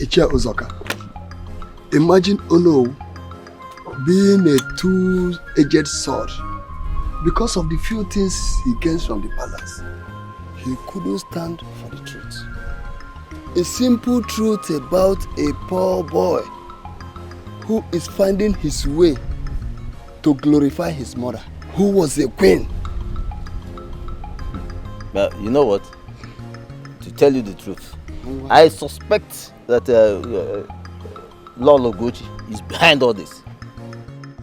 Ichia Uzoka. Imagine Ono being a two-edged sword. Because of the few things he gains from the palace, he couldn't stand for the truth. A simple truth about a poor boy who is finding his way to glorify his mother, who was a queen. But you know what? To tell you the truth, I suspect that Lolo Gochi is behind all this.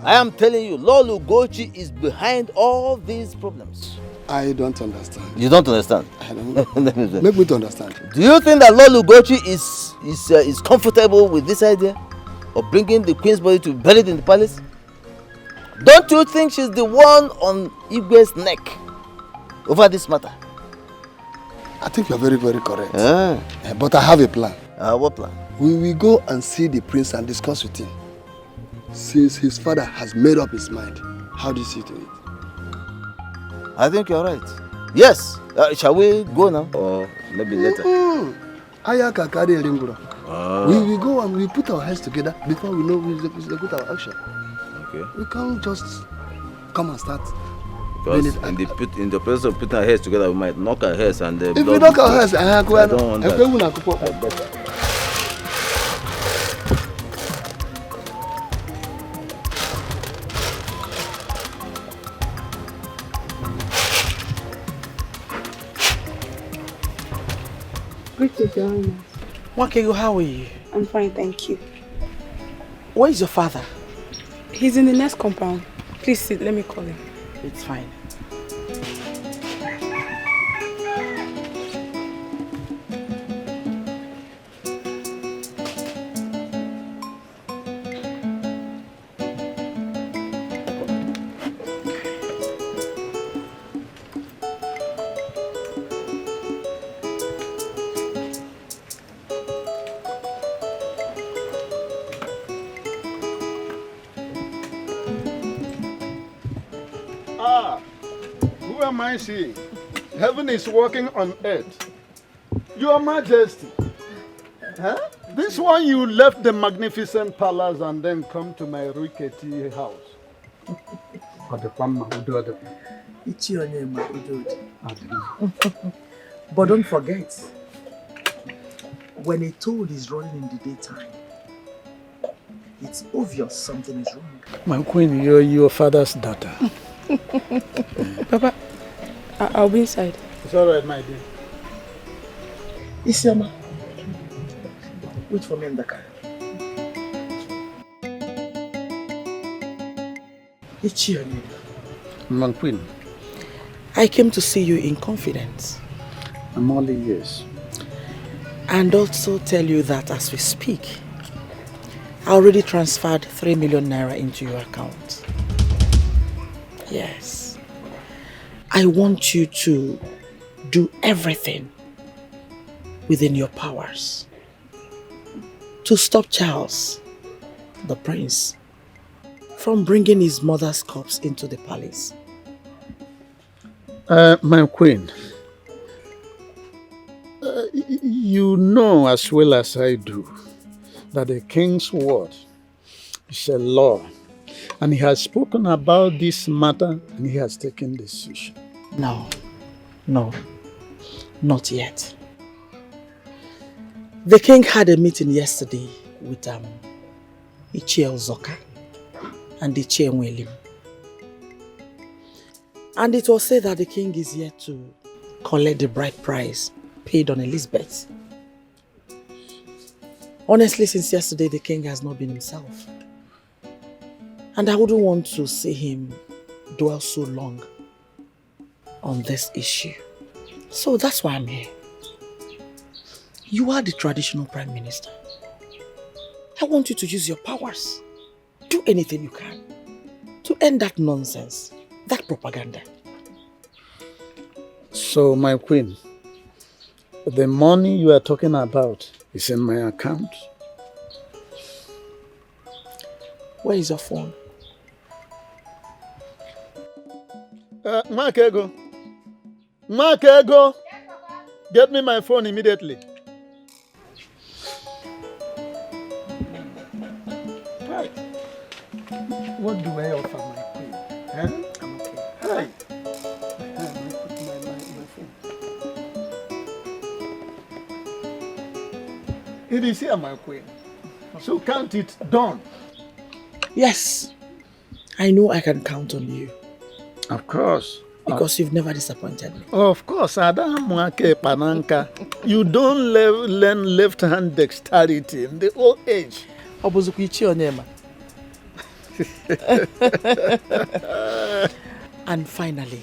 I am telling you, Lolo Gochi is behind all these problems. I don't understand. You don't understand? I don't. Make me to understand. Do you think that Lolo Gochi is comfortable with this idea of bringing the queen's body to be buried in the palace? Don't you think she's the one on Igwe's neck over this matter? I think you're very, very correct. But I have a plan. What plan? We will go and see the prince and discuss with him. Since his father has made up his mind, how do you see to it? I think you're right. Yes. Shall we go now? Or maybe later? We will go and we put our heads together before we know we execute our action. Okay. We can't just come and start. Because in the process of putting our heads together, we might knock our heads and the if we knock our heads, I don't want that. Greetings, Your Highness. Wakego, how are you? I'm fine, thank you. Where is your father? He's in the next compound. Please sit, let me call him. It's fine. Who am I seeing? Heaven is working on earth. Your Majesty, this one you left the magnificent palace and then come to my rickety house. But don't forget, when a toad is running in the daytime, it's obvious something is wrong. My queen, you're your father's daughter. Papa, I'll be inside. It's all right, my dear. Isioma, wait for me in the car. Ichionye. My queen. I came to see you in confidence. I'm only yes. And also tell you that as we speak, I already transferred 3 million naira into your account. Yes. I want you to do everything within your powers to stop Charles, the prince, from bringing his mother's corpse into the palace. My queen, you know as well as I do that the king's word is a law, and he has spoken about this matter and he has taken decision. No, not yet. The king had a meeting yesterday with Ichie Uzoka and Ichie Nwelim. And it was said that the king is yet to collect the bride price paid on Elizabeth. Honestly, since yesterday, the king has not been himself. And I wouldn't want to see him dwell so long on this issue. So that's why I'm here. You are the traditional prime minister. I want you to use your powers. Do anything you can to end that nonsense, that propaganda. So, my queen, the money you are talking about is in my account. Where is your phone? Makego, get me my phone immediately. Hi. What do I offer my queen? Huh? I'm okay. Hi. Let me put my phone. It is here, my queen. So count it done. Yes, I know I can count on you Of course. because you've never disappointed me. Of course, Adam Mwake Pananka. You don't learn left-hand dexterity in the old age. Obuzukuichi Onyema. And finally,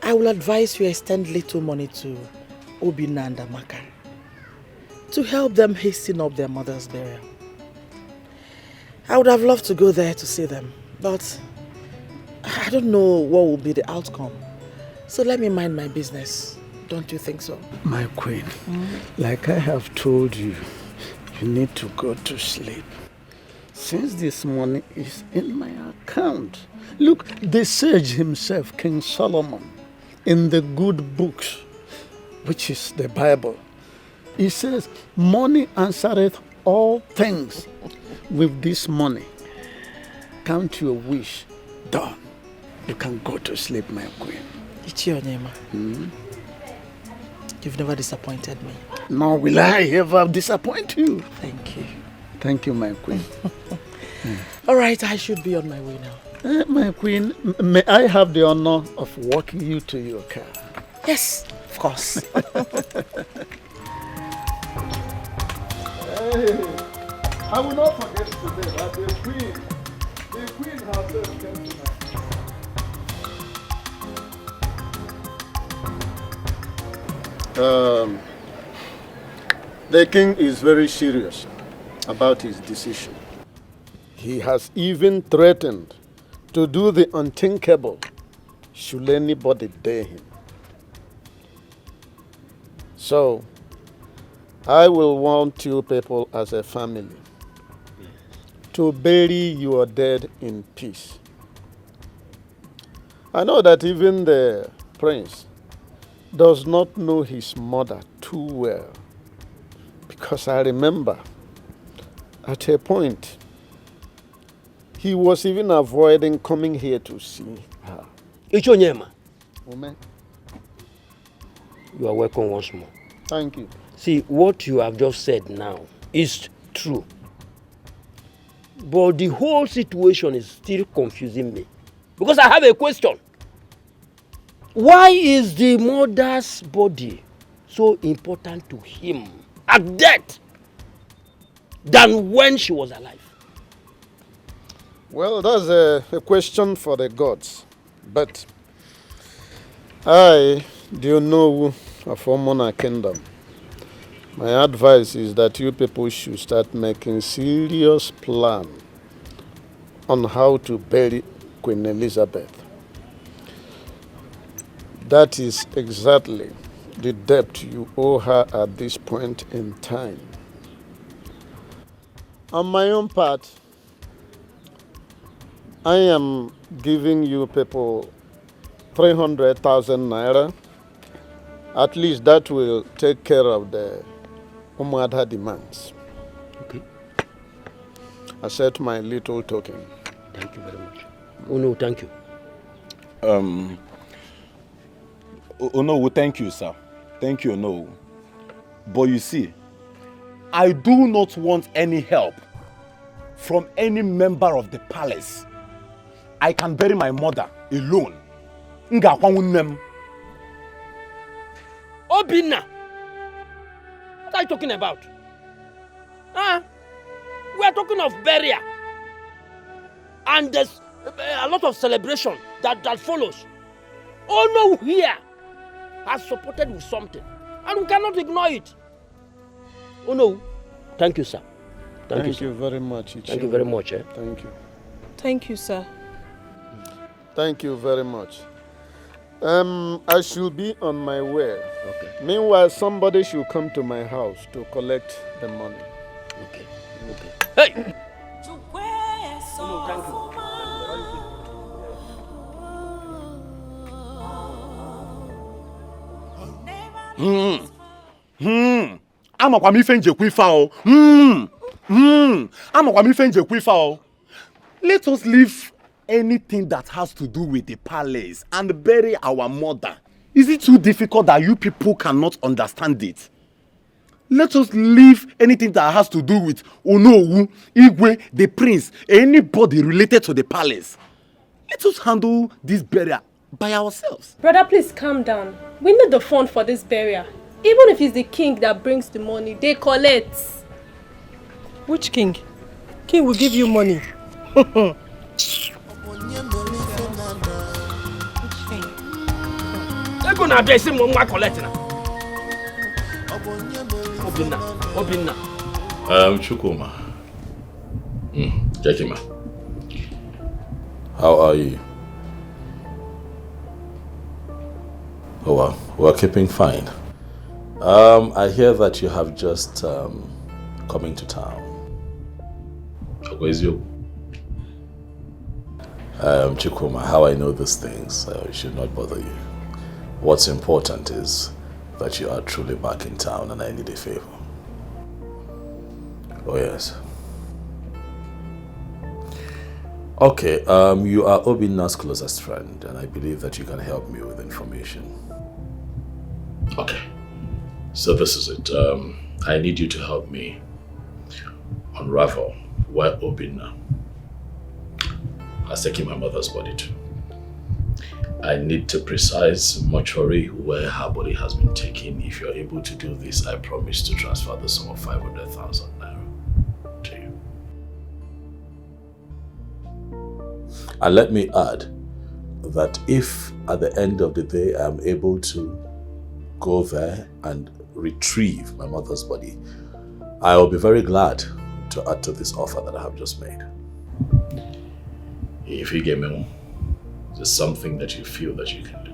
I will advise you extend little money to Obina and Amaka to help them hasten up their mother's burial. I would have loved to go there to see them, but I don't know what will be the outcome. So let me mind my business. Don't you think so? My queen, like I have told you, you need to go to sleep. Since this money is in my account. Look, the sage himself, King Solomon, in the good books, which is the Bible, he says, money answereth all things. With this money, count your wish, done. You can go to sleep, my queen. Ichi Onyema. You've never disappointed me. Nor will I ever disappoint you. Thank you. Thank you, my queen. All right, I should be on my way now. My queen, may I have the honor of walking you to your car? Yes, of course. I will not forget today that the queen herself came to my... The king is very serious about his decision. He has even threatened to do the unthinkable should anybody dare him. So, I will want you people as a family to bury your dead in peace. I know that even the prince does not know his mother too well, because I remember at a point he was even avoiding coming here to see her. Ichonyema, Amen. you are welcome once more. Thank you. See, what you have just said now is true. But the whole situation is still confusing me. Because I have a question. Why is the mother's body so important to him at death than when she was alive? Well, that's a question for the gods. But I do know of Omona Kingdom. My advice is that you people should start making serious plan on how to bury Queen Elizabeth. That is exactly the debt you owe her at this point in time. On my own part, I am giving you people 300,000 naira. At least that will take care of the Umadha demands. Okay. Accept my little token. Thank you very much. Oh no, thank you. Oh no, thank you, sir. Thank you, no. But you see, I do not want any help from any member of the palace. I can bury my mother alone. Obina! What are you talking about? Huh? We are talking of burial. And there's a lot of celebration that follows. Oh no, here has supported with something. And we cannot ignore it. Oh no. Thank you, sir. Thank you very much. Thank you very much. Thank you. Thank you, sir. Thank you very much. I should be on my way. Okay. Meanwhile, somebody should come to my house to collect the money. Okay. Hey! No, thank you. Amakwa m ife njekwa ife ahụ. Let us leave anything that has to do with the palace and bury our mother. Is it too difficult that you people cannot understand it? Let us leave anything that has to do with Onowu, Igwe, the prince, anybody related to the palace. Let us handle this burial by ourselves. Brother, please calm down. We need the fund for this burial. Even if it's the king that brings the money, they collect. Which king? King will give you money. Chukuma. Jekima. How are you? Oh, well, we're keeping fine. I hear that you have just come into town. Where is you? Chukuma, how I know these things should not bother you. What's important is that you are truly back in town and I need a favor. Oh yes. Okay, you are Obinna's closest friend and I believe that you can help me with information. Okay, so this is it. I need you to help me unravel where Obinna has taken my mother's body to. I need the precise mortuary where her body has been taken. If you're able to do this, I promise to transfer the sum of 500,000 naira to you. And let me add that if at the end of the day I am able to go there and retrieve my mother's body, I will be very glad to add to this offer that I have just made. If you get me, there's something that you feel that you can do.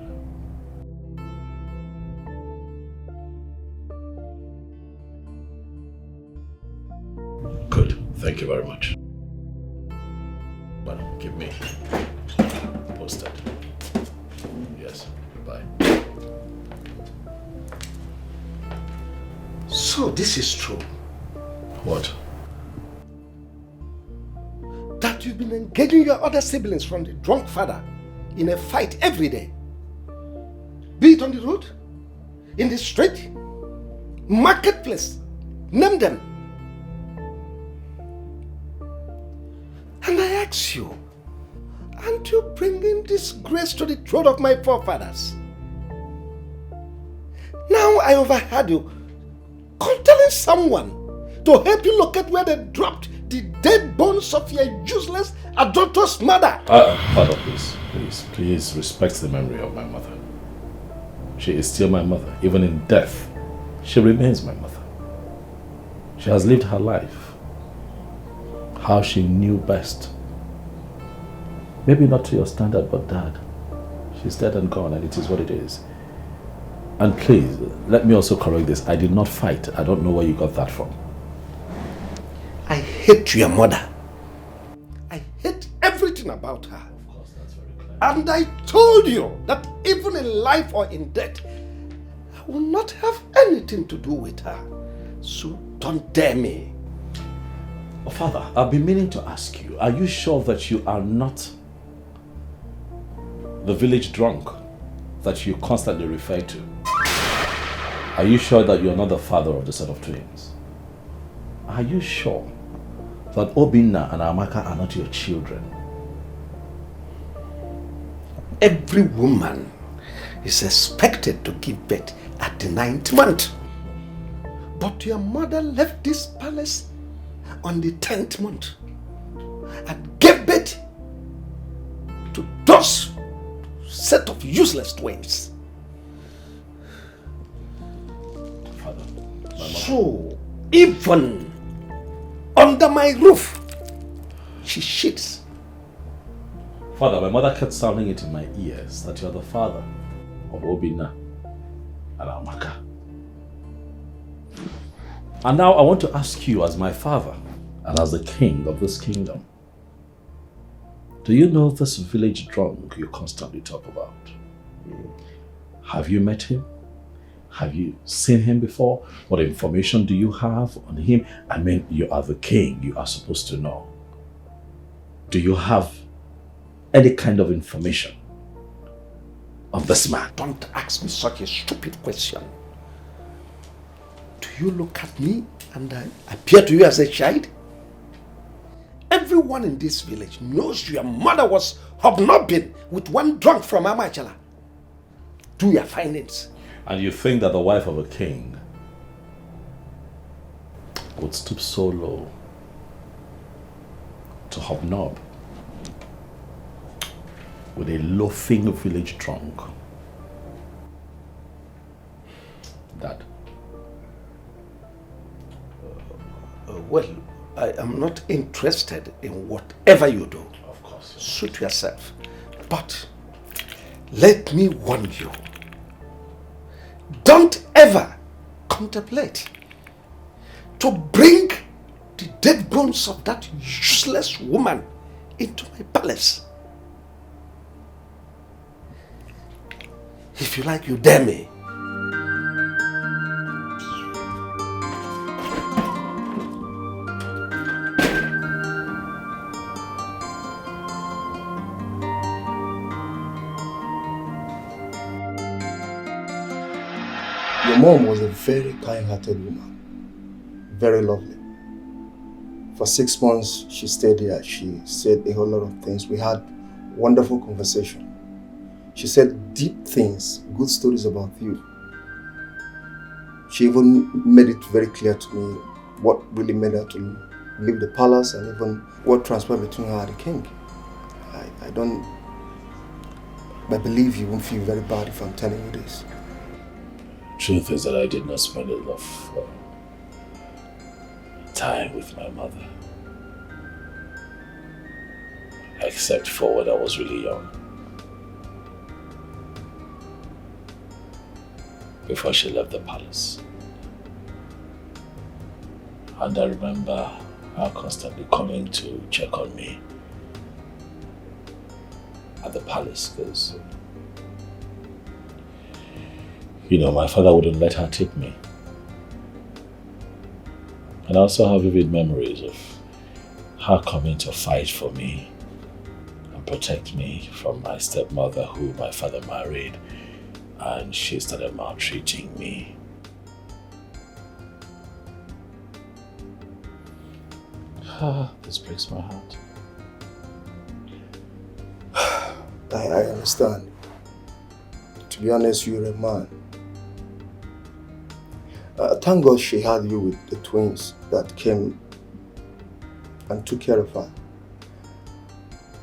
Good. Thank you very much. Well, give me posted. Yes. Bye. So this is true. What? That you've been engaging your other siblings from the drunk father in a fight every day. Be it on the road, in the street, marketplace, name them. And I ask you, aren't you bringing disgrace to the throne of my forefathers? Now I overheard you telling someone to help you locate where they dropped the dead bones of your useless, adulterous mother. Father, please respect the memory of my mother. She is still my mother. Even in death, she remains my mother. She has lived her life how she knew best. Maybe not to your standard, but Dad, she's dead and gone, and it is what it is. And please, let me also correct this. I did not fight. I don't know where you got that from. I hate your mother. I hate everything about her. Of course, that's very clear. And I told you that even in life or in death, I will not have anything to do with her. So don't dare me. Oh, Father, I've been meaning to ask you, are you sure that you are not the village drunk that you constantly refer to? Are you sure that you're not the father of the set of twins? Are you sure that Obinna and Amaka are not your children? Every woman is expected to give birth at the 9th month. But your mother left this palace on the 10th month and gave birth to those set of useless twins. Father, my mother... So, even under my roof, she shits. Father, my mother kept sounding it in my ears that you're the father of Obinna and Amaka. And now I want to ask you as my father and as the king of this kingdom, do you know this village drunk you constantly talk about? Have you met him? Have you seen him before? What information do you have on him? I mean, you are the king. You are supposed to know. Do you have any kind of information of this man? Don't ask me such a stupid question. Do you look at me and I appear to you as a child? Everyone in this village knows your mother was hobnobbing with one drunk from Amachala. Do your findings. And you think that the wife of a king would stoop so low to hobnob with a loafing village drunk? Dad? Well, I am not interested in whatever you do. Of course. Suit yourself. But let me warn you. Don't ever contemplate to bring the dead bones of that useless woman into my palace. If you like, you dare me. Your mom was a very kind-hearted woman, very lovely. For 6 months, she stayed here. She said a whole lot of things. We had wonderful conversation. She said deep things, good stories about you. She even made it very clear to me what really made her to leave the palace and even what transpired between her and the king. I believe you won't feel very bad if I'm telling you this. Truth is that I did not spend enough time with my mother. Except for when I was really young. Before she left the palace. And I remember her constantly coming to check on me at the palace because my father wouldn't let her take me. And I also have vivid memories of her coming to fight for me and protect me from my stepmother who my father married, and she started maltreating me. This breaks my heart. I understand. To be honest, you're a man. Thank God she had you with the twins that came and took care of her.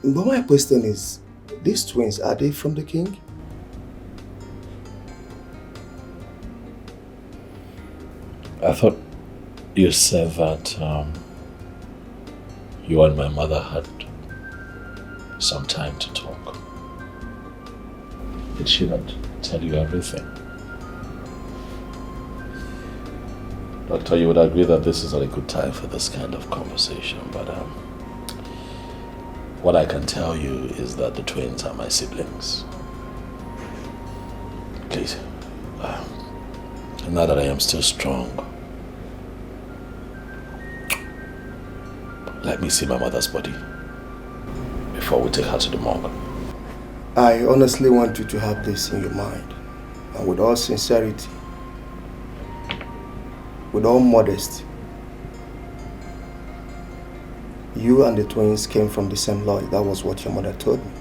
But my question is, these twins, are they from the king? I thought you said that you and my mother had some time to talk. Did she not tell you everything? Doctor, you would agree that this is not a good time for this kind of conversation, but what I can tell you is that the twins are my siblings. Please, now that I am still strong, let me see my mother's body before we take her to the morgue. I honestly want you to have this in your mind, and with all sincerity, with all modesty, you and the twins came from the same lawyer. That was what your mother told me.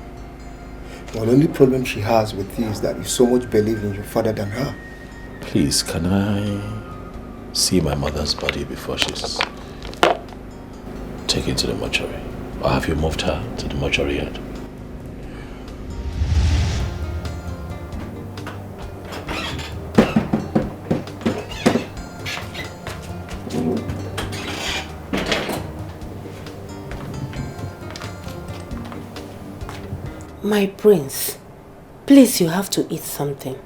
Well, the only problem she has with you is that you so much believe in your father than her. Please, can I see my mother's body before she's taken to the mortuary? Or have you moved her to the mortuary yet? My prince, please, you have to eat something.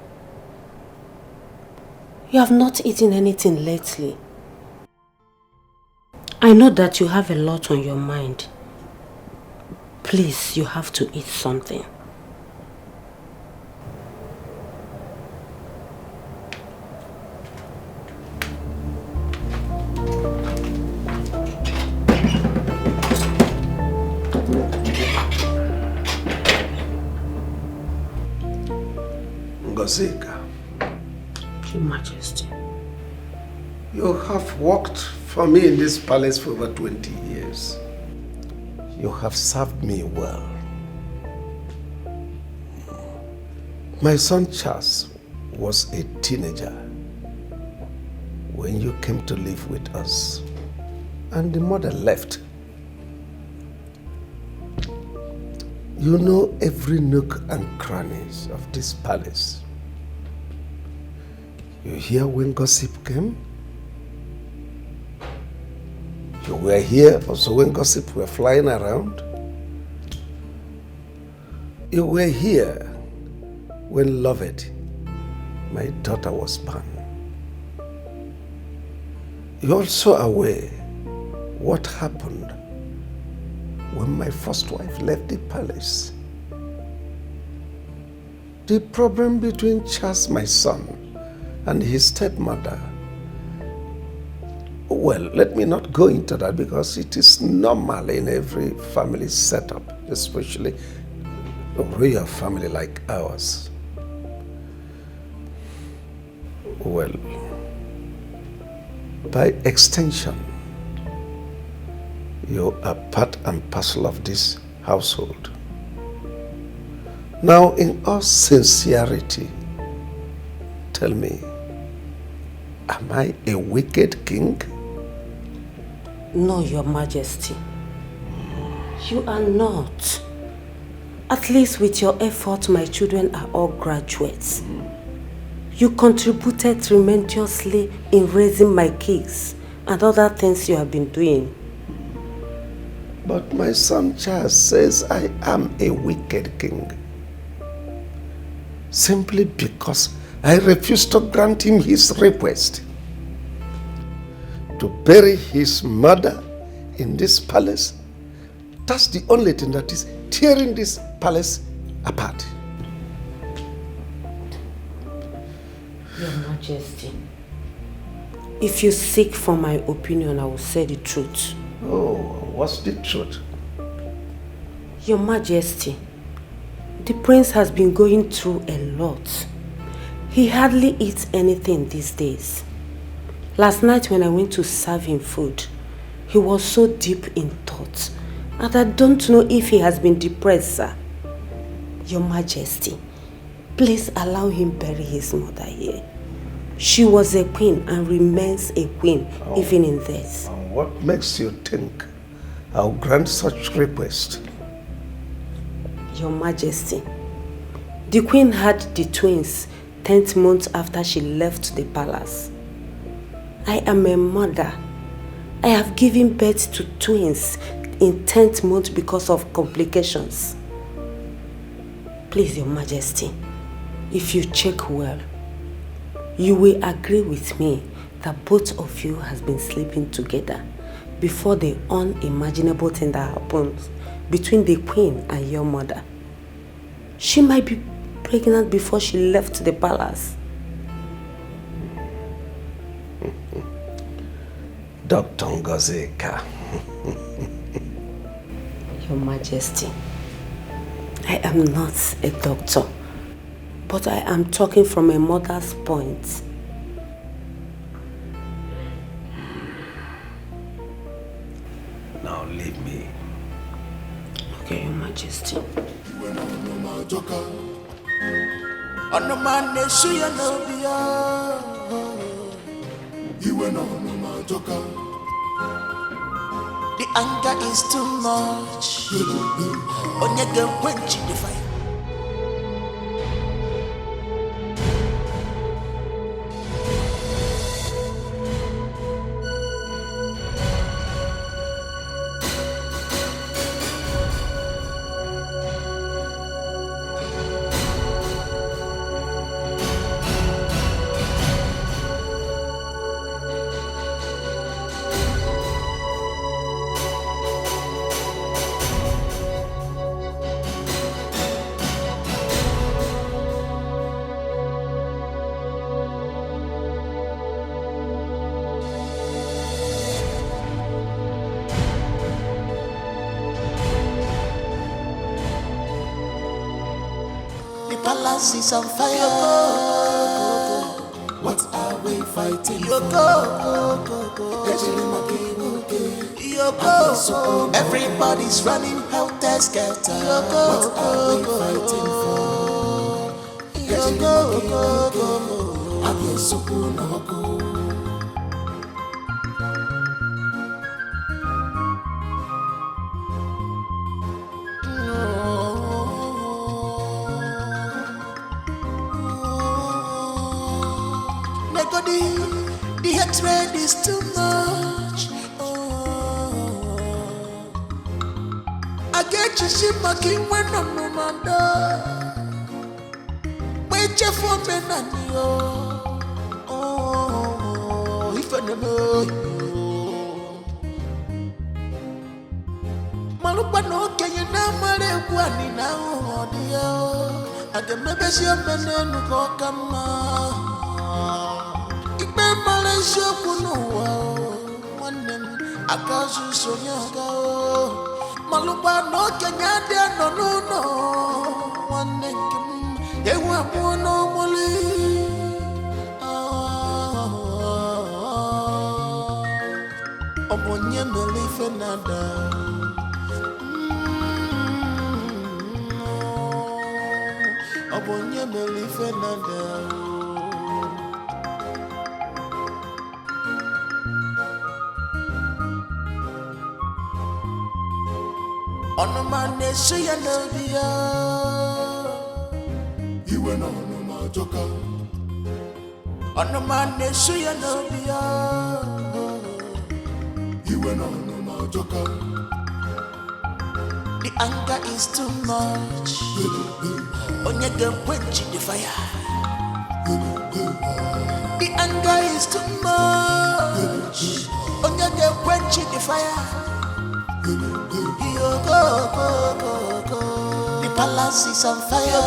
You have not eaten anything lately. I know that you have a lot on your mind. Please, you have to eat something. Ngozika, Your Majesty. you have worked for me in this palace for over 20 years. You have served me well. My son Charles was a teenager when you came to live with us, and the mother left. You know every nook and crannies of this palace. You hear when gossip came? You were here also when gossip were flying around? You were here when Lovett, my daughter, was born. You're also aware what happened when my first wife left the palace. The problem between Charles, my son, and his stepmother. Well, let me not go into that because it is normal in every family setup, especially a royal family like ours. Well, by extension, you are part and parcel of this household. Now, in all sincerity, tell me, am I a wicked king? No, Your Majesty. You are not. At least with your effort, my children are all graduates. You contributed tremendously in raising my kids and other things you have been doing. But my son Charles says I am a wicked king. Simply because I refused to grant him his request to bury his mother in this palace. That's the only thing that is tearing this palace apart. Your Majesty, if you seek for my opinion, I will say the truth. Oh, what's the truth? Your Majesty, the prince has been going through a lot. He hardly eats anything these days. Last night when I went to serve him food, he was so deep in thought, and I don't know if he has been depressed, sir. Your Majesty, please allow him bury his mother here. She was a queen and remains a queen even in death. What makes you think I'll grant such request? Your Majesty, the queen had the twins 10th month after she left the palace. I am a mother. I have given birth to twins in 10th month because of complications. Please, Your Majesty, if you check well, you will agree with me that both of you has been sleeping together before the unimaginable thing that happens between the queen and your mother. She might be pregnant before she left the palace. Dr. Ngozika. Your Majesty, I am not a doctor, but I am talking from a mother's point. Now leave me. Okay, Your Majesty. The anger is too much. Onyege quench the fire. palace is on fire. What are we fighting for? Everybody's running helter skelter. What are we fighting for? The hatred is too much. I get you see my king when I'm no man. Wait for me, Nanio. Oh, if I know. Malupa no can you now, Mare now, dear. I can maybe see a man and go come. Malaysia kunuwa wanem akazu sonyaga malupa no Kenya dia no wanem ewa mono moli obonye melife nada obonye melife nada. On my nation, you know, you were no more joker. On my nation, you know, you were no more joker. The anger is too much. On your girl, quench the fire. The anger is too much. On your girl, quench the fire. The palace is on fire.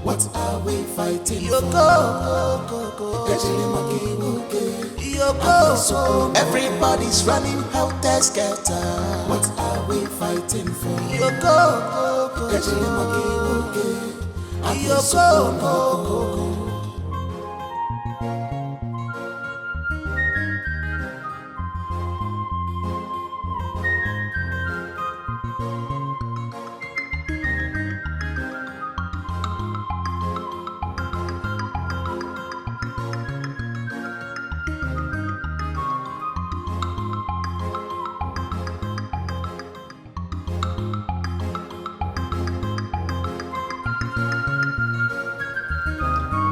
What are we fighting for? Everybody's running helter skelter. What are we fighting for?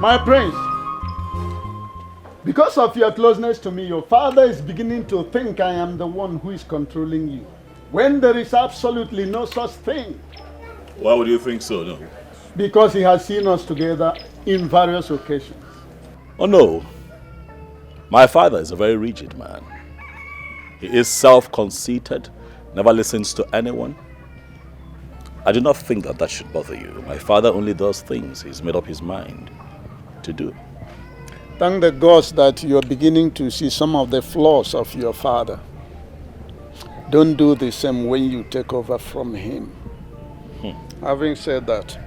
My prince, because of your closeness to me, your father is beginning to think I am the one who is controlling you, when there is absolutely no such thing. Why would you think so, no? Because he has seen us together in various occasions. Oh no, my father is a very rigid man. He is self-conceited, never listens to anyone. I do not think that should bother you. My father only does things he's made up his mind to do. Thank the gods that you're beginning to see some of the flaws of your father. Don't do the same when you take over from him. Having said that,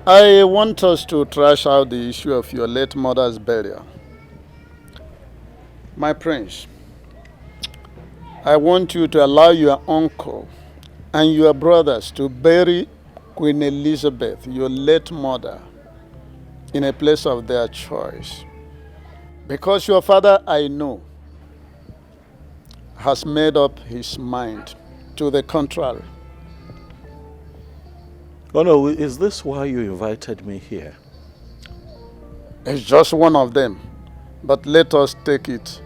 I want us to trash out the issue of your late mother's burial. My prince, I want you to allow your uncle and your brothers to bury Queen Elizabeth, your late mother, in a place of their choice. Because your father, I know, has made up his mind to the contrary. Oh no, is this why you invited me here? It's just one of them, but let us take it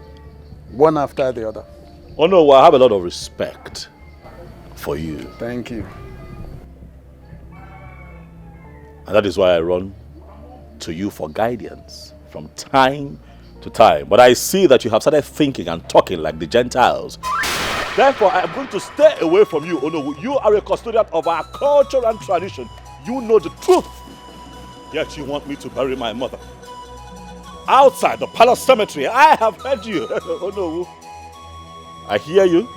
one after the other. Oh no, I have a lot of respect for you. Thank you. And that is why I run to you for guidance from time to time. But I see that you have started thinking and talking like the Gentiles. Therefore, I am going to stay away from you. Oh no, you are a custodian of our culture and tradition. You know the truth. Yet you want me to bury my mother outside the palace cemetery. I have heard you. Oh no, I hear you.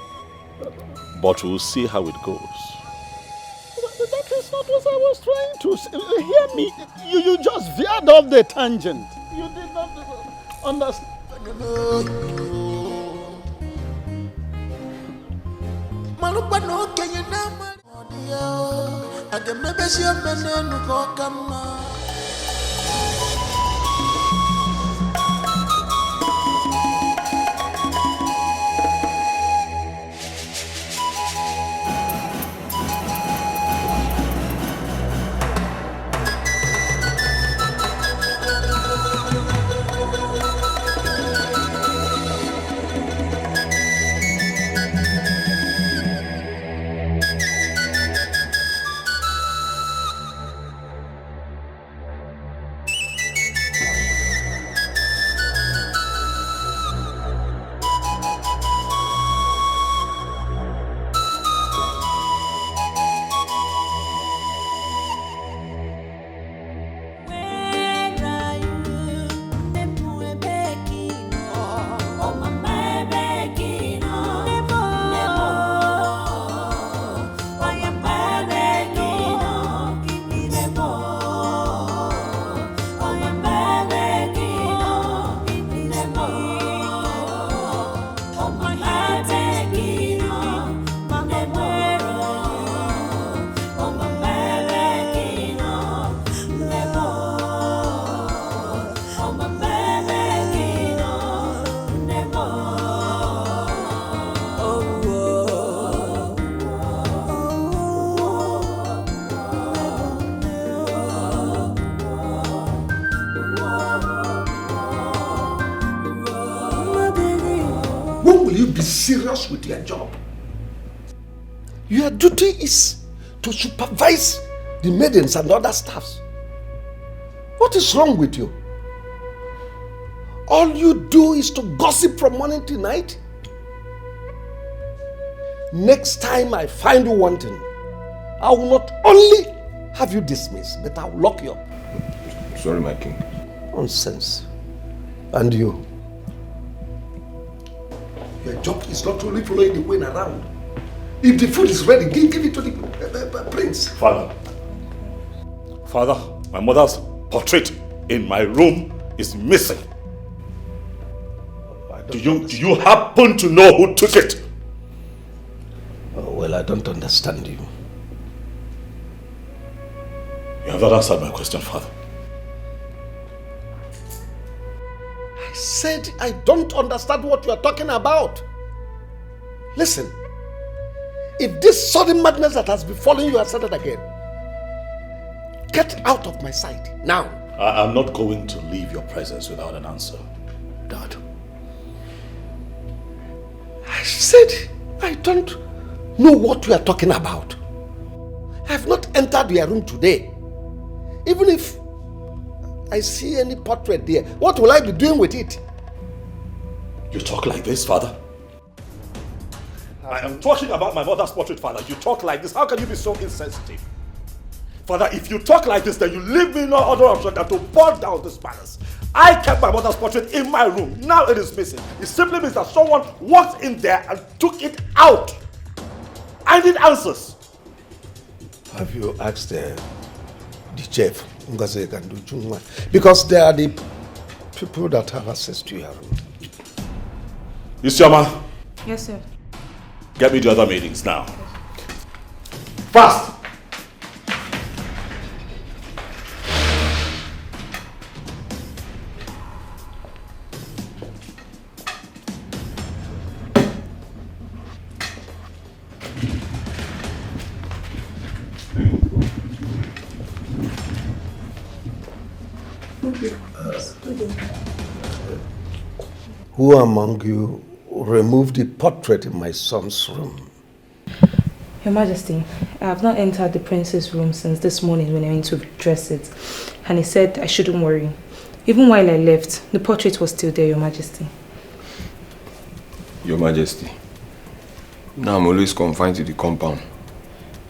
But we'll see how it goes. That is That's not what I was trying to say. Hear me. You just veered off the tangent. You did not understand. Serious with your job. Your duty is to supervise the maidens and other staffs. What is wrong with you? All you do is to gossip from morning till night. Next time I find you wanting, I will not only have you dismissed, but I will lock you up. Sorry, my king. Nonsense. And you? Your job is not only following the queen around. If the food is ready, give it to the prince. Father, my mother's portrait in my room is missing. Do you happen to know who took it? Oh, well, I don't understand you. You have not answered my question, Father. I said I don't understand what you are talking about. Listen, if this sudden madness that has befallen you has started again, get out of my sight now. I'm not going to leave your presence without an answer, Dad. I said I don't know what you are talking about. I have not entered your room today. Even if I see any portrait there, what will I be doing with it? You talk like this, Father? I am talking about my mother's portrait, Father. You talk like this. How can you be so insensitive? Father, if you talk like this, then you leave me no other option than to burn down this palace. I kept my mother's portrait in my room. Now it is missing. It simply means that someone walked in there and took it out. I need answers. Have you asked the chef? Because they are the people that have access to your room. Isioma. Yes, sir. Get me the other meetings now. Fast! Who among you removed the portrait in my son's room? Your Majesty, I have not entered the prince's room since this morning when I went to dress it. And he said I shouldn't worry. Even while I left, the portrait was still there, Your Majesty. Your Majesty, now I'm always confined to the compound.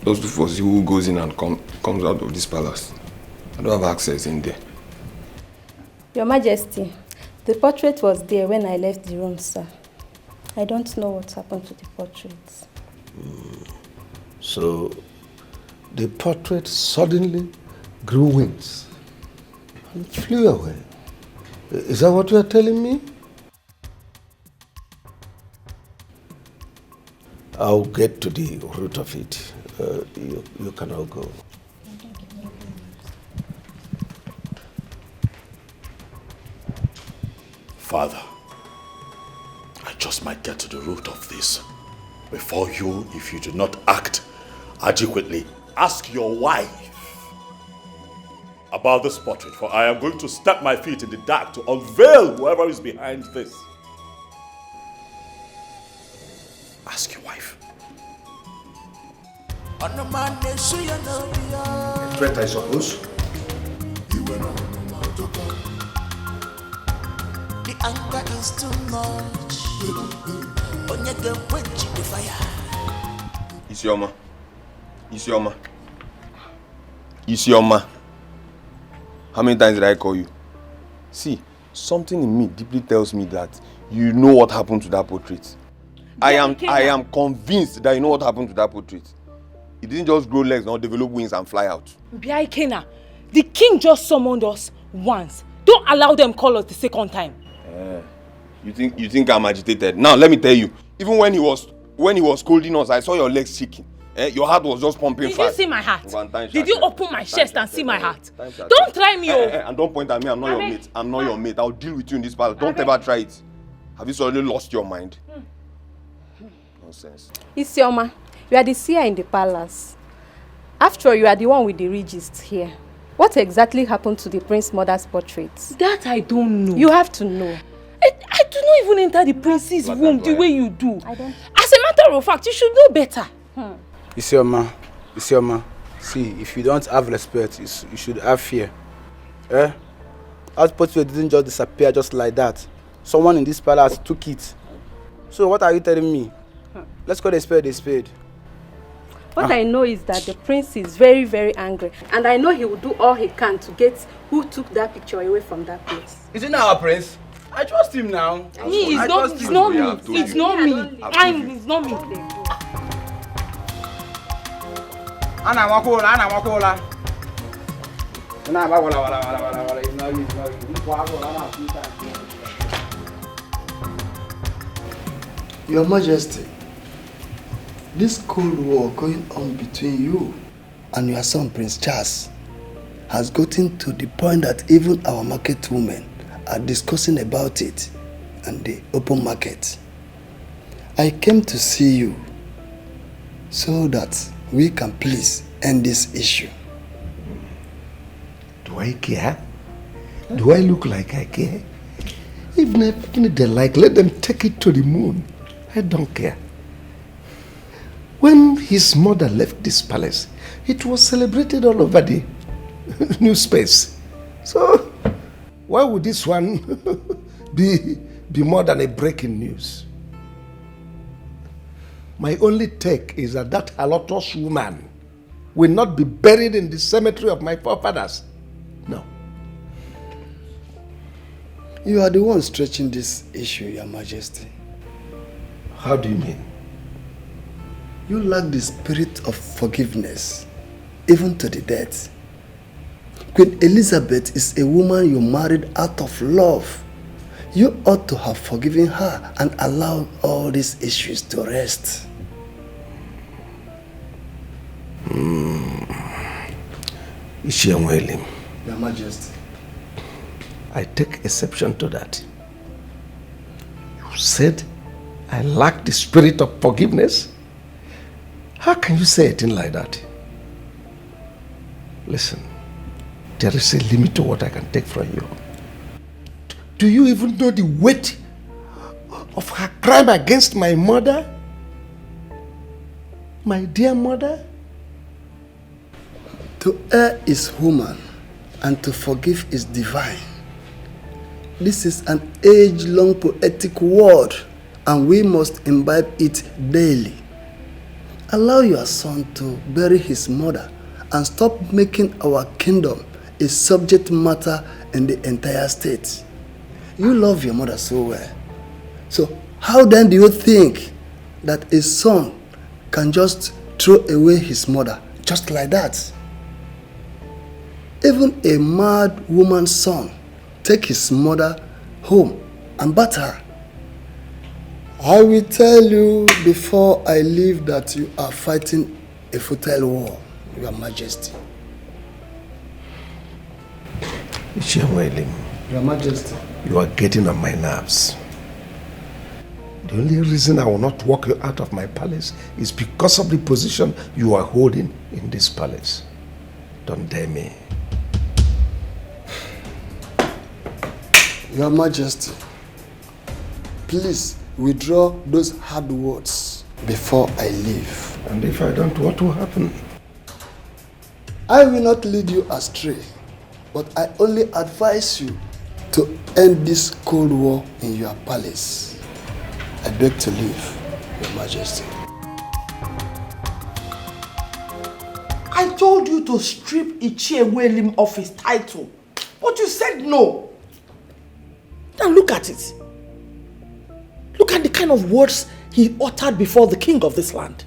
Those two for who goes in and comes out of this palace. I don't have access in there. Your Majesty, the portrait was there when I left the room, sir. I don't know what happened to the portrait. So, the portrait suddenly grew wings and flew away. Is that what you are telling me? I'll get to the root of it. You can all go. Father, I just might get to the root of this. Before you, if you do not act adequately, ask your wife about this portrait, for I am going to step my feet in the dark to unveil whoever is behind this. Ask your wife. Threat, I suppose. The anger is too much. Onyege quench the fire. Isioma. How many times did I call you? See, something in me deeply tells me that you know what happened to that portrait. I am convinced that you know what happened to that portrait. It didn't just grow legs, not develop wings and fly out. Biaikena, the king just summoned us once. Don't allow them call us the second time. You think I'm agitated? Now let me tell you, even when he was scolding us, I saw your legs shaking. Your heart was just pumping fast. Did you see my heart? Did you open my chest and see my heart? Don't try me, and don't point at me. I'm not your mate. I'm not your mate. I'll deal with you in this battle. Don't ever try it. Have you suddenly lost your mind? Nonsense. Isioma, you are the seer in the palace. After all, you are the one with the regist here. What exactly happened to the prince's mother's portrait? That I don't know. You have to know. I do not even enter the prince's room the way you do. As a matter of fact, you should know better. Isioma, see, if you don't have respect, you should have fear. That portrait didn't just disappear just like that. Someone in this palace took it. So what are you telling me? Let's call a spade a spade. What I know is that the prince is very, very angry. And I know he will do all he can to get who took that picture away from that place. Is it not our prince? I trust him now. It's not me. It's not me. Ana wakola. Your Majesty, this cold war going on between you and your son Prince Charles has gotten to the point that even our market women are discussing about it in the open market. I came to see you so that we can please end this issue. Do I care? Do I look like I care? Even if they like, let them take it to the moon. I don't care. When his mother left this palace, it was celebrated all over the new space. So, why would this one be more than a breaking news? My only take is that halotous woman will not be buried in the cemetery of my forefathers. No. You are the one stretching this issue, Your Majesty. How do you mean? You lack the spirit of forgiveness, even to the death. Queen Elizabeth is a woman you married out of love. You ought to have forgiven her and allowed all these issues to rest. Ishiamwelim. Your Majesty. I take exception to that. You said I lack the spirit of forgiveness? How can you say a thing like that? Listen, there is a limit to what I can take from you. Do you even know the weight of her crime against my mother? My dear mother? To err is human, and to forgive is divine. This is an age-long poetic word, and we must imbibe it daily. Allow your son to bury his mother and stop making our kingdom a subject matter in the entire state. You love your mother so well. So how then do you think that a son can just throw away his mother just like that. Even a mad woman's son take his mother home and batter her. I will tell you before I leave that you are fighting a futile war, Your Majesty. Your Majesty. You are getting on my nerves. The only reason I will not walk you out of my palace is because of the position you are holding in this palace. Don't dare me. Your Majesty, please withdraw those hard words before I leave. And if I don't, what will happen? I will not lead you astray, but I only advise you to end this cold war in your palace. I beg to leave, Your Majesty. I told you to strip Ichiewelim of his title, but you said no. Now look at it. Look at the kind of words he uttered before the king of this land.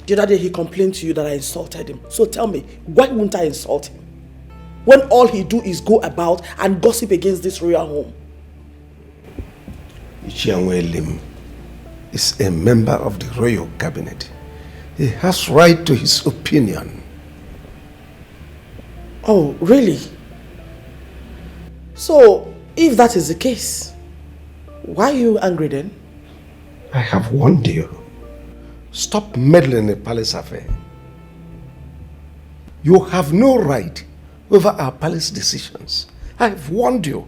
The other day he complained to you that I insulted him. So tell me, why wouldn't I insult him? When all he do is go about and gossip against this royal home. Ichiewelim is a member of the royal cabinet. He has right to his opinion. Oh, really? So, if that is the case, why are you angry then? I have warned you. Stop meddling in a palace affair. You have no right over our palace decisions. I have warned you.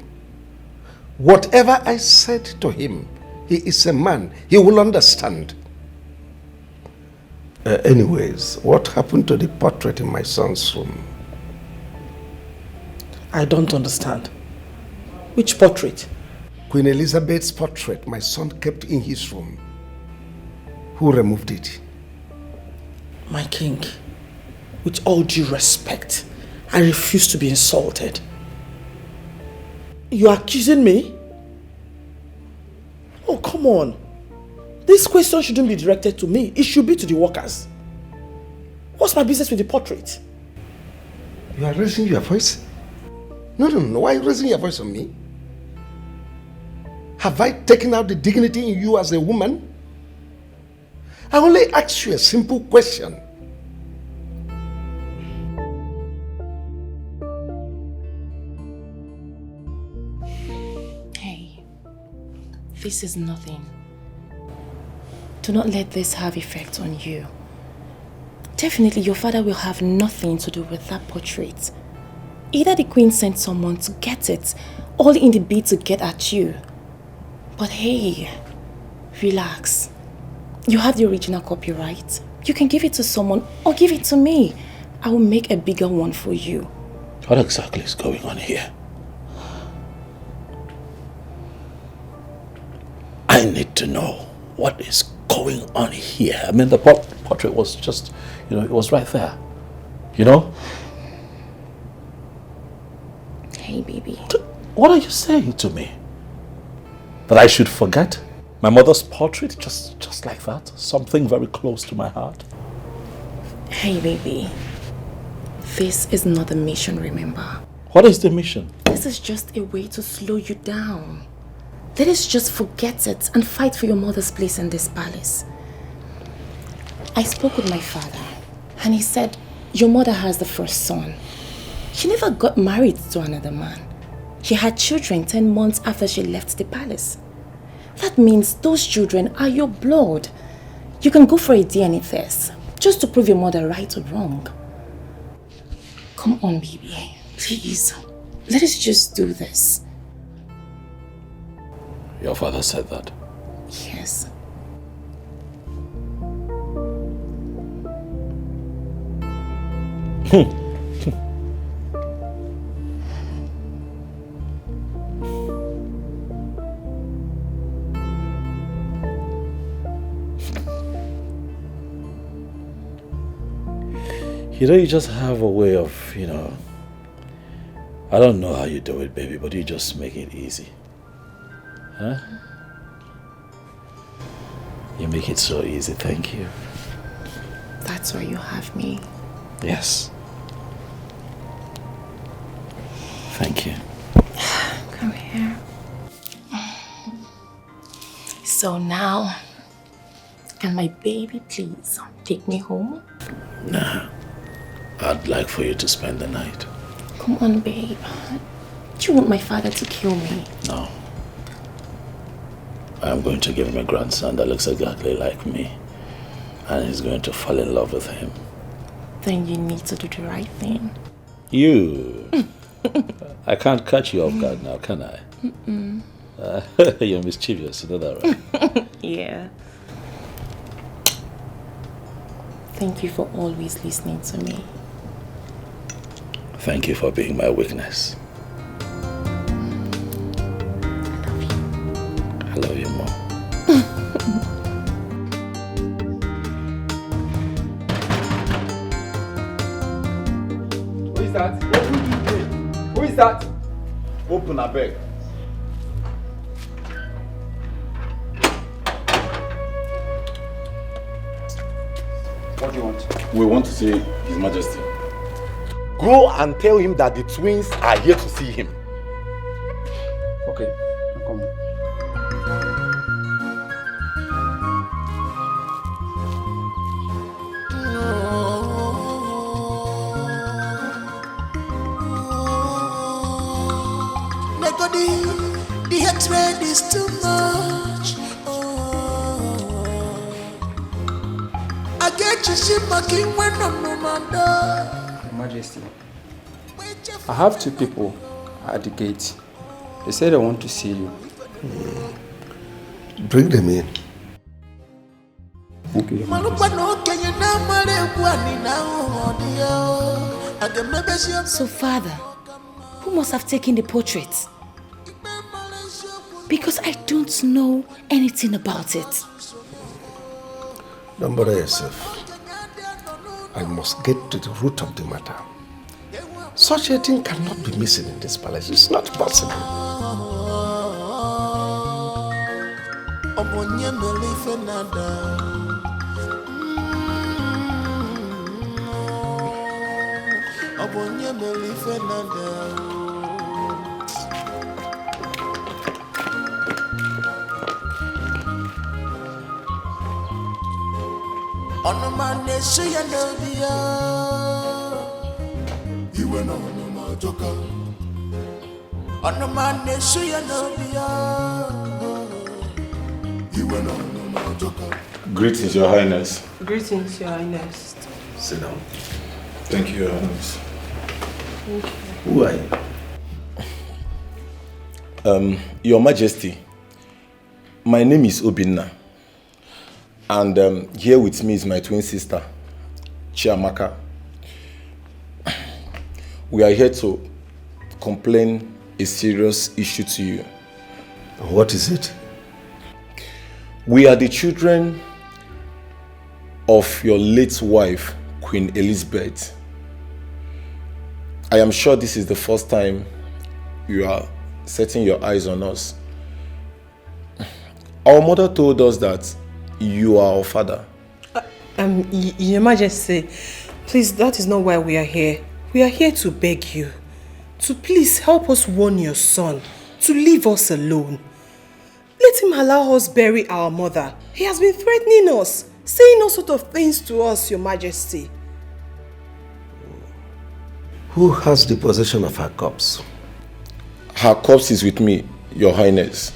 Whatever I said to him, he is a man. He will understand. Anyways, what happened to the portrait in my son's room? I don't understand. Which portrait? Queen Elizabeth's portrait my son kept in his room. Who removed it? My king, with all due respect, I refuse to be insulted. You are accusing me? Oh, come on. This question shouldn't be directed to me. It should be to the workers. What's my business with the portrait? You are raising your voice? No. Why are you raising your voice on me? Have I taken out the dignity in you as a woman? I only asked you a simple question. Hey, this is nothing. Do not let this have effect on you. Definitely your father will have nothing to do with that portrait. Either the queen sent someone to get it, all in the bid to get at you. But hey, relax. You have the original copyright. You can give it to someone or give it to me. I will make a bigger one for you. What exactly is going on here? I need to know what is going on here. I mean, the portrait was just, it was right there. Hey, baby. What are you saying to me? That I should forget my mother's portrait just like that? Something very close to my heart? Hey, baby. This is not the mission, remember? What is the mission? This is just a way to slow you down. Let us just forget it and fight for your mother's place in this palace. I spoke with my father and he said your mother has the first son. She never got married to another man. She had children 10 months after she left the palace. That means those children are your blood. You can go for a DNA test just to prove your mother right or wrong. Come on, baby. Please. Let us just do this. Your father said that? Yes. You just have a way of, I don't know how you do it, baby, but you just make it easy. Huh? You make it so easy, thank you. That's why you have me. Yes. Thank you. Come here. So now, can my baby please take me home? Nah. I'd like for you to spend the night. Come on, babe. Do you want my father to kill me? No. I'm going to give him a grandson that looks exactly like me. And he's going to fall in love with him. Then you need to do the right thing. You! I can't catch you off guard now, can I? Mm-mm. You're mischievous, you know that, right? Yeah. Thank you for always listening to me. Thank you for being my weakness. I love you more. Who is that? Open the gate. Who is that? Open, I beg. What do you want? We want to see His Majesty. Go and tell him that the twins are here to see him. Okay, I'm coming. The hatred is too much. I get you see my king when I'm no man. Your Majesty, I have two people at the gate. They said they want to see you. Bring them in. Thank you. So, Father, who must have taken the portrait? Because I don't know anything about it. Don't bother yourself. I must get to the root of the matter. Such a thing cannot be missing in this palace. It's not possible. Greetings, Your Highness. Greetings, Your Highness. Sit down. Thank you, Your Highness. Thank you. Who are you? Your Majesty, my name is Obinna. And here with me is my twin sister, Chiamaka. We are here to complain a serious issue to you. What is it? We are the children of your late wife, Queen Elizabeth. I am sure this is the first time you are setting your eyes on us. Our mother told us that you are our father. Your Majesty, please, that is not why we are here. We are here to beg you to please help us warn your son to leave us alone. Let him allow us bury our mother. He has been threatening us, saying all sorts of things to us, Your Majesty. Who has the possession of her corpse? Her corpse is with me, Your Highness.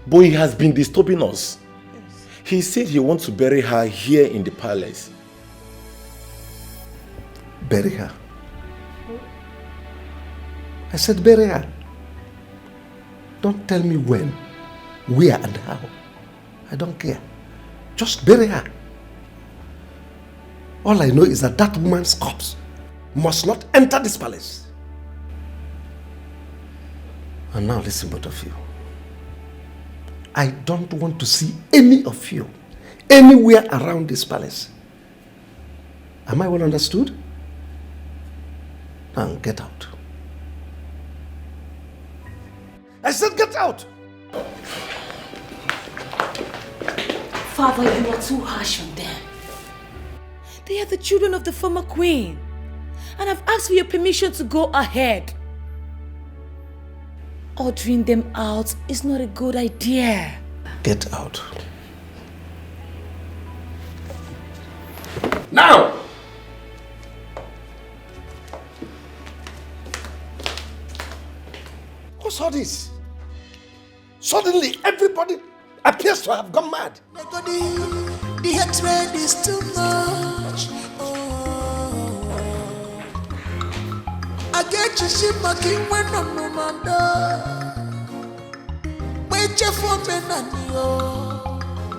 But he has been disturbing us. He said he wants to bury her here in the palace. Bury her? I said bury her. Don't tell me when, where and how. I don't care. Just bury her. All I know is that that woman's corpse must not enter this palace. And now listen, both of you. I don't want to see any of you anywhere around this palace. Am I well understood? Now get out. I said get out! Father, you are too harsh on them. They are the children of the former queen. And I've asked for your permission to go ahead. Ordering them out is not a good idea. Get out. Now! What's all this? Suddenly, everybody appears to have gone mad. The hatred is too much. I get you see my king when I'm no man. Wait for me, Nanio.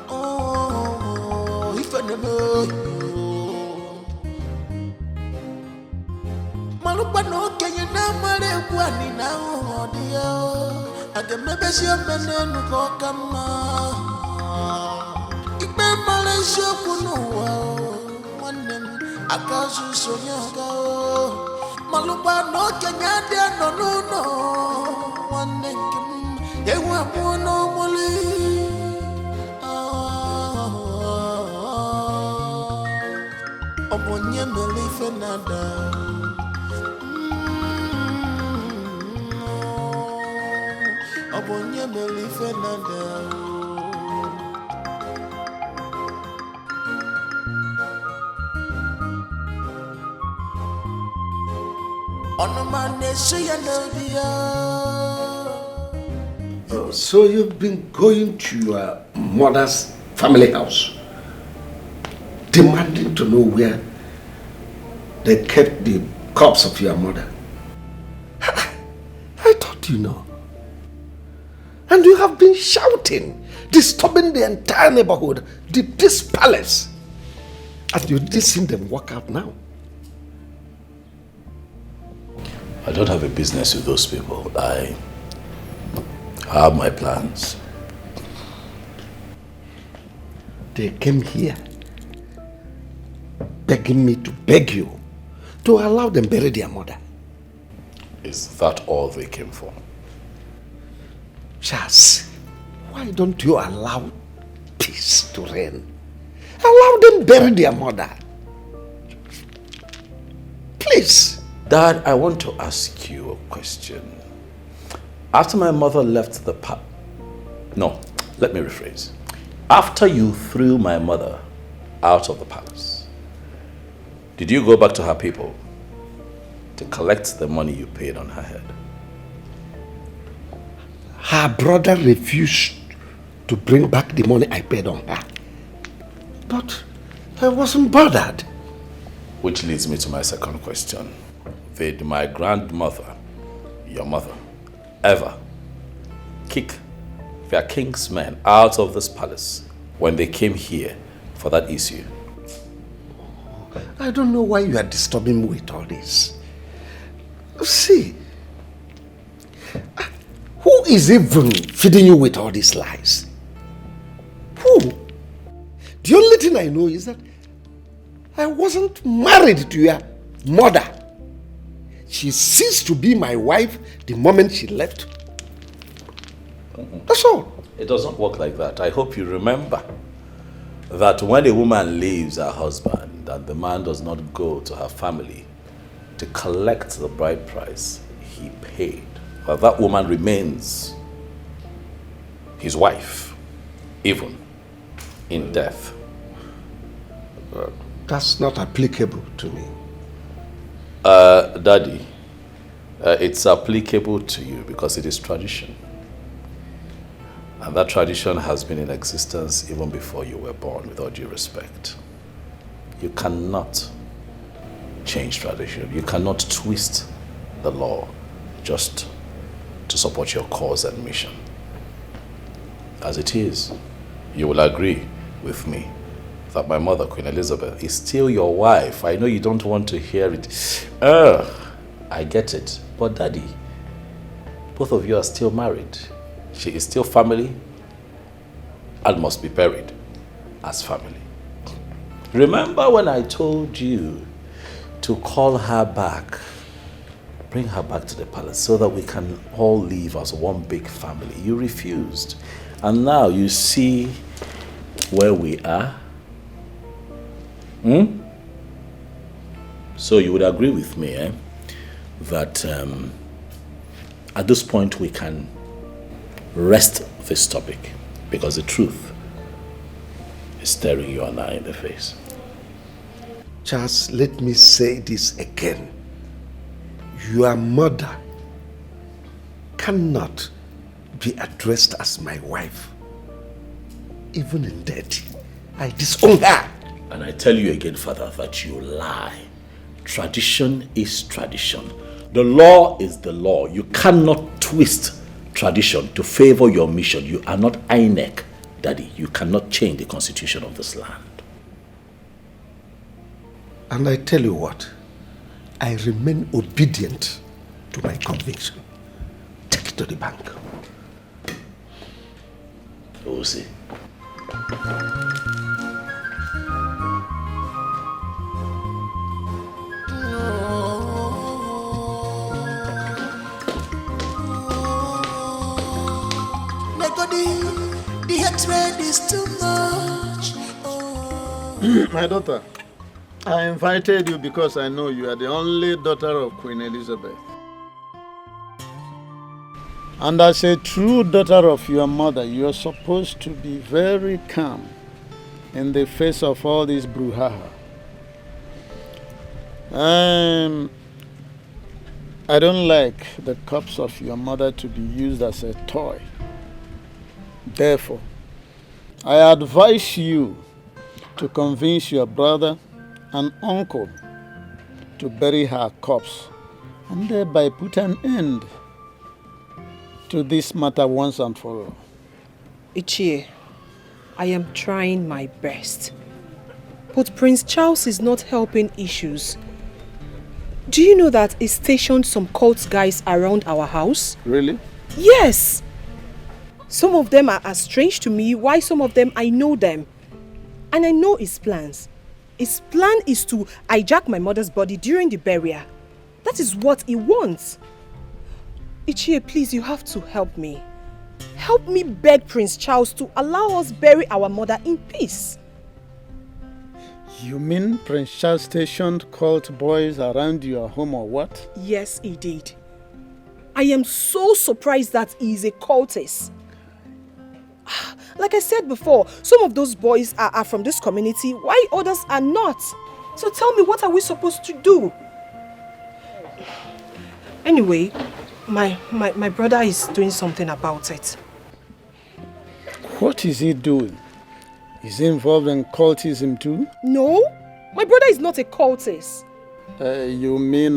Oh, if I never. Malupa no Kenya na mare kwani na odia. Ade mebesi amene nuko kama. Ibe Malaysia kunuwa. Wanem akasu sonyaga. Malupa no Kenya dia no. Wanem yewa mono moli. Obonye melife nada. Obonye melife nada. So you've been going to your mother's family house, demanding to know where they kept the corpse of your mother. I thought you know. And you have been shouting, disturbing the entire neighborhood, this palace. And you did see them walk out now. I don't have a business with those people. I have my plans. They came here begging me to beg you to allow them bury their mother. Is that all they came for? Charles, why don't you allow peace to reign? Allow them bury their mother. Please. Dad, I want to ask you a question. After my mother left the no, let me rephrase. After you threw my mother out of the palace, did you go back to her people to collect the money you paid on her head? Her brother refused to bring back the money I paid on her. But I wasn't bothered. Which leads me to my second question. Did my grandmother, your mother, ever kick their king's men out of this palace when they came here for that issue? I don't know why you are disturbing me with all this. See, who is even feeding you with all these lies? Who? The only thing I know is that I wasn't married to your mother. She ceased to be my wife the moment she left. That's all. It doesn't work like that. I hope you remember that when a woman leaves her husband and the man does not go to her family to collect the bride price he paid, that woman remains his wife, even in death. That's not applicable to me. Daddy, it's applicable to you because it is tradition. And that tradition has been in existence even before you were born, with all due respect. You cannot change tradition. You cannot twist the law just to support your cause and mission. As it is, you will agree with me that my mother, Queen Elizabeth, is still your wife. I know you don't want to hear it. I get it. But Daddy, both of you are still married. She is still family and must be buried as family. Remember when I told you to call her back, bring her back to the palace so that we can all live as one big family? You refused. And now you see where we are. So you would agree with me, that at this point we can rest this topic because the truth is staring you and I in the face. Charles, let me say this again. Your mother cannot be addressed as my wife. Even in death, I disown her. And I tell you again, Father, that you lie. Tradition is tradition. The law is the law. You cannot twist tradition to favor your mission. You are not INEC, Daddy. You cannot change the constitution of this land. And I tell you what, I remain obedient to my conviction. Take it to the bank. We'll see. The hatred is too much. My daughter, I invited you because I know you are the only daughter of Queen Elizabeth. And as a true daughter of your mother, you are supposed to be very calm in the face of all this brouhaha. I don't like the corpse of your mother to be used as a toy. Therefore, I advise you to convince your brother and uncle to bury her corpse and thereby put an end to this matter once and for all. Ichie, I am trying my best. But Prince Charles is not helping issues. Do you know that he stationed some cult guys around our house? Really? Yes! Some of them are as strange to me, while some of them I know them. And I know his plans. His plan is to hijack my mother's body during the burial. That is what he wants. Ichie, please, you have to help me. Help me beg Prince Charles to allow us bury our mother in peace. You mean Prince Charles stationed cult boys around your home or what? Yes, he did. I am so surprised that he is a cultist. Like I said before, some of those boys are from this community, while others are not. So tell me, what are we supposed to do? Anyway, my brother is doing something about it. What is he doing? Is he involved in cultism too? No, my brother is not a cultist. You mean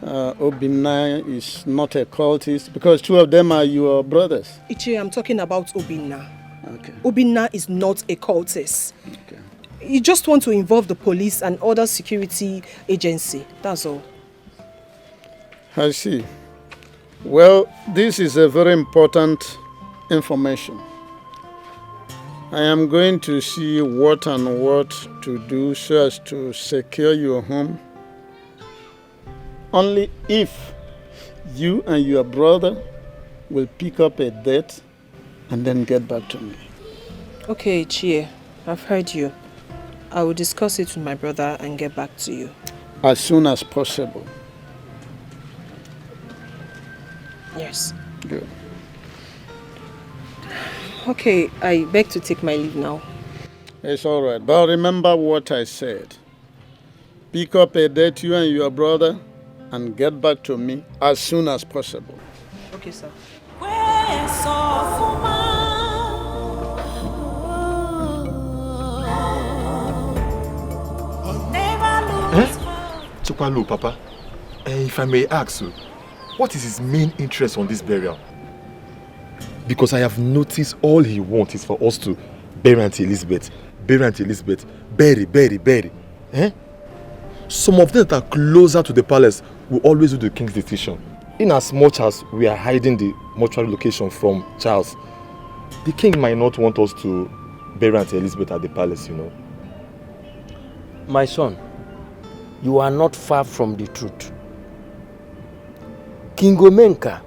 Obinna is not a cultist? Because two of them are your brothers. Ichie, I'm talking about Obinna. Okay. Obinna is not a cultist. Okay. You just want to involve the police and other security agency, that's all. I see. Well, this is a very important information. I am going to see what and what to do so as to secure your home. Only if you and your brother will pick up a date and then get back to me. Okay, Chie, I've heard you. I will discuss it with my brother and get back to you. As soon as possible. Yes. Good. Okay, I beg to take my leave now. It's all right, but remember what I said. Pick up a date, you and your brother, and get back to me as soon as possible. Okay, sir. Chukwalu, Papa, if I may ask you, what is his main interest on this burial? Because I have noticed all he wants is for us to bury Auntie Elizabeth, bury Auntie Elizabeth, bury. Some of them that are closer to the palace will always do the king's decision. In as much as we are hiding the mortuary location from Charles, the king might not want us to bury Auntie Elizabeth at the palace, you know. My son, you are not far from the truth. King Omenka,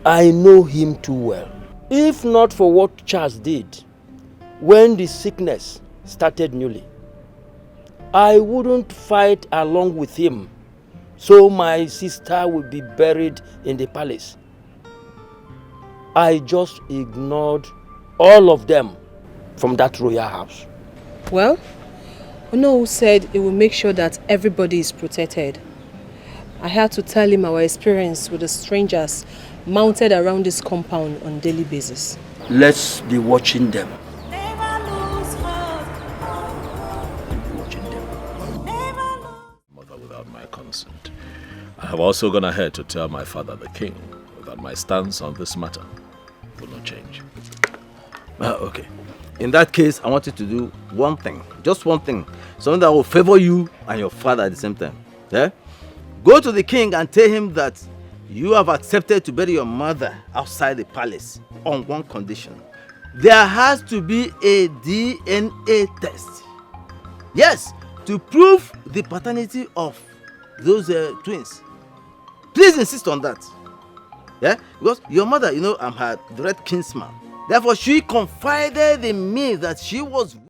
I know him too well. If not for what Charles did when the sickness started newly, I wouldn't fight along with him, so my sister will be buried in the palace. I just ignored all of them from that royal house. Well, Ono said he will make sure that everybody is protected. I had to tell him our experience with the strangers mounted around this compound on a daily basis. Let's be watching them. Mother, without my consent. I have also gone ahead to tell my father, the king, that my stance on this matter will not change. Okay. In that case, I want you to do one thing. Just one thing. Something that will favor you and your father at the same time. Yeah? Go to the king and tell him that you have accepted to bury your mother outside the palace on one condition. There has to be a DNA test. Yes, to prove the paternity of those twins. Please insist on that. Yeah? Because your mother, I'm her direct kinsman. Therefore, she confided in me that she was